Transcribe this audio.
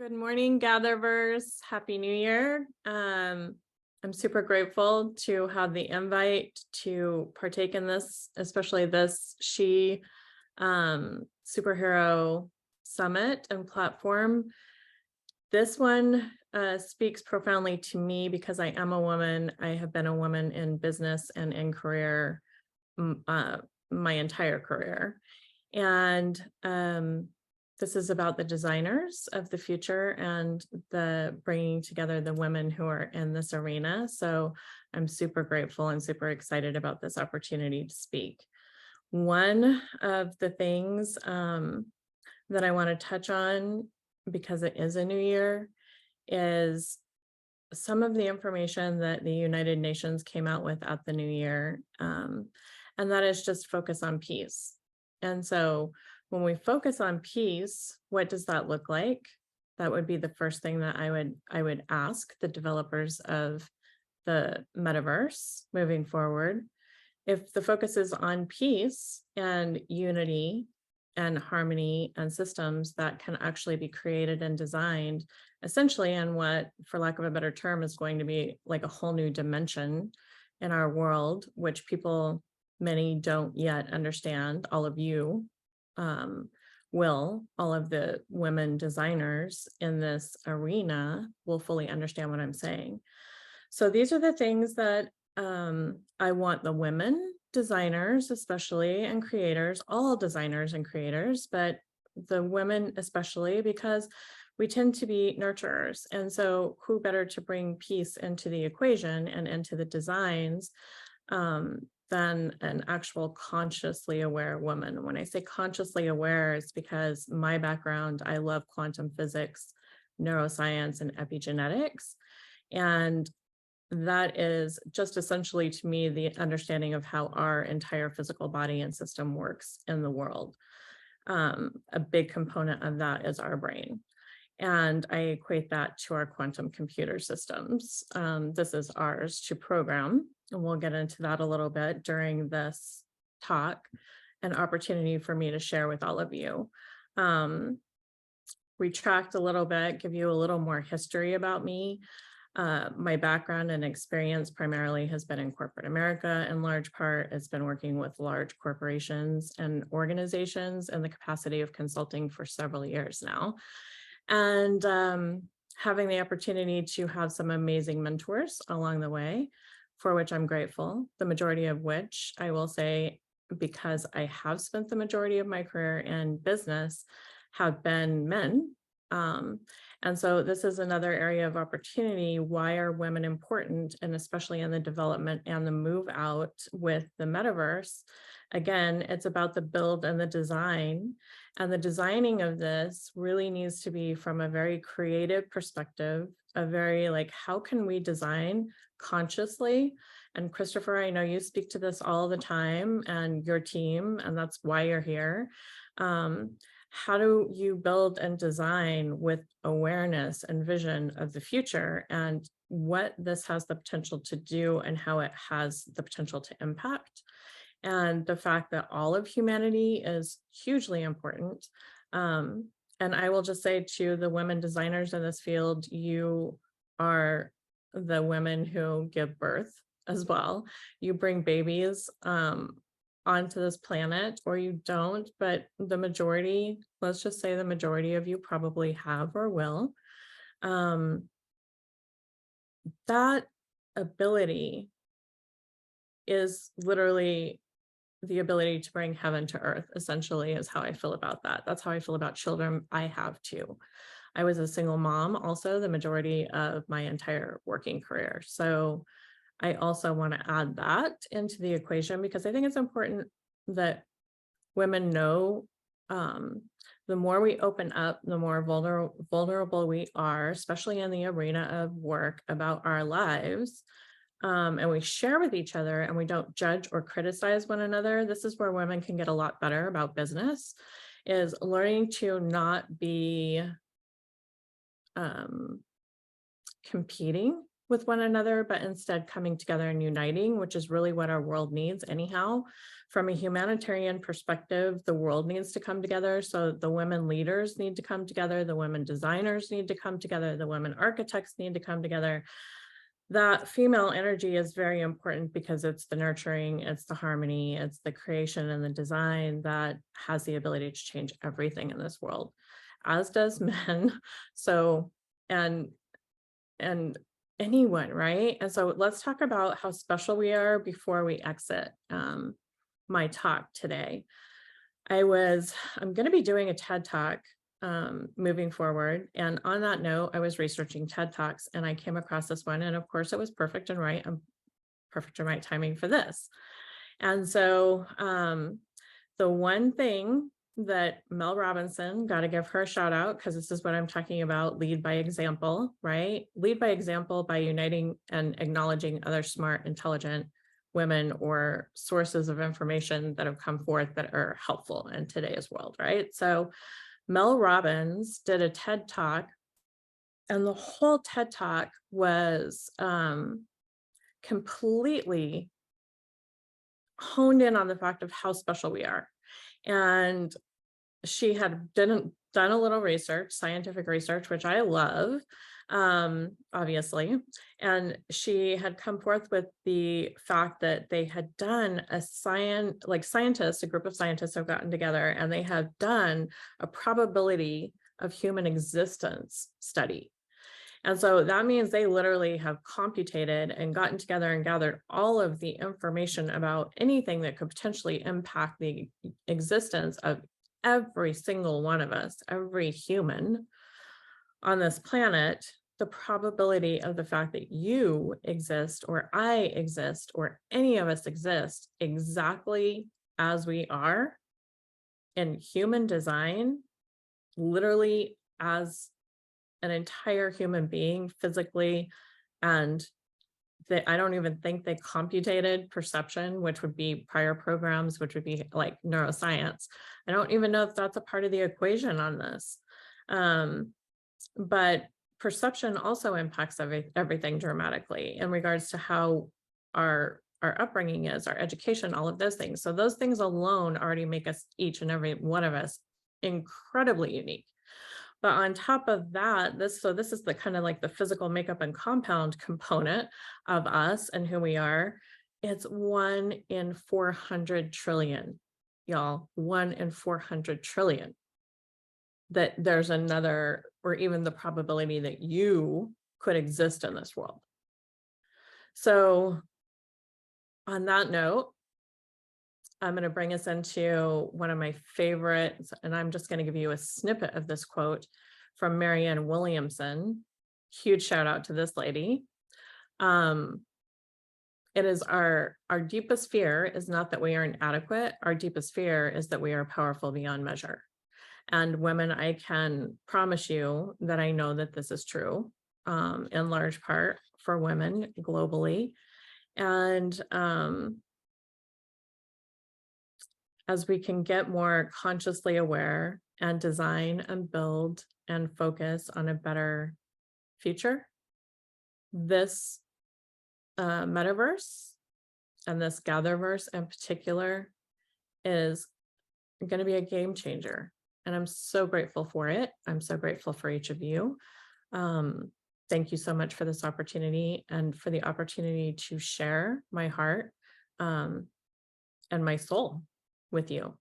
Good morning, GatherVerse. Happy New Year. I'm super grateful to have the invite to partake in this, especially this SHE superhero summit and platform. This one speaks profoundly to me because I am a woman. I have been a woman in business and in career my entire career. And this is about the designers of the future and the bringing together the women who are in this arena. So I'm super grateful and super excited about this opportunity to speak. One of the things that I want to touch on, because it is a new year, is some of the information that the United Nations came out with at the new year. And that is just focus on peace. And so when we focus on peace, what does that look like? That would be the first thing that I would ask the developers of the metaverse moving forward. If the focus is on peace and unity and harmony and systems that can actually be created and designed essentially in what, for lack of a better term, is going to be like a whole new dimension in our world, which many don't yet understand. All of you all of the women designers in this arena will fully understand what I'm saying. So these are the things that I want the women designers, especially, and creators, all designers and creators, but the women especially, because we tend to be nurturers. And so who better to bring peace into the equation and into the designs than an actual consciously aware woman. When I say consciously aware, it's because my background, I love quantum physics, neuroscience, and epigenetics. And that is just essentially, to me, the understanding of how our entire physical body and system works in the world. A big component of that is our brain. And I equate that to our quantum computer systems. This is ours to program, and we'll get into that a little bit during this talk, an opportunity for me to share with all of you. Retract a little bit, give you a little more history about me. My background and experience primarily has been in corporate America. In large part, it's been working with large corporations and organizations in the capacity of consulting for several years now. And having the opportunity to have some amazing mentors along the way, for which I'm grateful, the majority of which I will say, because I have spent the majority of my career in business, have been men. And so this is another area of opportunity. Why are women important? And especially in the development and the move out with the metaverse. Again, it's about the build and the design. And the designing of this really needs to be from a very creative perspective, a very how can we design consciously? And Christopher, I know you speak to this all the time and your team, and that's why you're here. How do you build and design with awareness and vision of the future and what this has the potential to do and how it has the potential to impact? And the fact that all of humanity is hugely important. And I will just say to the women designers in this field, you are the women who give birth as well. You bring babies onto this planet, or you don't, but the majority, let's just say the majority of you probably have or will. That ability is literally the ability to bring heaven to earth, essentially, is how I feel about that. That's how I feel about children. I have two. I was a single mom also the majority of my entire working career. So I also want to add that into the equation because I think it's important that women know the more we open up, the more vulnerable we are, especially in the arena of work about our lives. And we share with each other and we don't judge or criticize one another. This is where women can get a lot better about business, is learning to not be competing with one another, but instead coming together and uniting, which is really what our world needs anyhow. From a humanitarian perspective, the world needs to come together. So the women leaders need to come together, the women designers need to come together, the women architects need to come together. That female energy is very important because it's the nurturing, it's the harmony, it's the creation and the design that has the ability to change everything in this world, as does men. So, and anyone, right? And so let's talk about how special we are before we exit my talk today. I'm going to be doing a TED Talk moving forward. And on that note, I was researching TED Talks and I came across this one. And of course, it was perfect and right. Perfect and right timing for this. And so the one thing that Mel Robinson, got to give her a shout out because this is what I'm talking about, lead by example, right? Lead by example by uniting and acknowledging other smart, intelligent women or sources of information that have come forth that are helpful in today's world, right? So Mel Robbins did a TED Talk, and the whole TED Talk was completely honed in on the fact of how special we are. And she had done a little research, scientific research, which I love, obviously. And she had come forth with the fact that they had done scientists, a group of scientists have gotten together and they have done a probability of human existence study. And so that means they literally have computated and gotten together and gathered all of the information about anything that could potentially impact the existence of every single one of us, every human on this planet. The probability of the fact that you exist or I exist or any of us exist exactly as we are in human design, literally as an entire human being physically, and I don't even think they computated perception, which would be prior programs, which would be like neuroscience. I don't even know if that's a part of the equation on this. But perception also impacts everything dramatically in regards to how our upbringing is, our education, all of those things. So those things alone already make us, each and every one of us, incredibly unique. But on top of that, this is the kind of like the physical makeup and compound component of us and who we are. It's 1 in 400 trillion, y'all, 1 in 400 trillion. That there's another, or even the probability that you could exist in this world. So on that note, I'm going to bring us into one of my favorites, and I'm just going to give you a snippet of this quote from Marianne Williamson. Huge shout out to this lady. It is our deepest fear is not that we are inadequate. Our deepest fear is that we are powerful beyond measure. And women, I can promise you that I know that this is true in large part for women globally. And as we can get more consciously aware and design and build and focus on a better future, this metaverse and this GatherVerse in particular is going to be a game changer. And I'm so grateful for it. I'm so grateful for each of you. Thank you so much for this opportunity and for the opportunity to share my heart and my soul with you.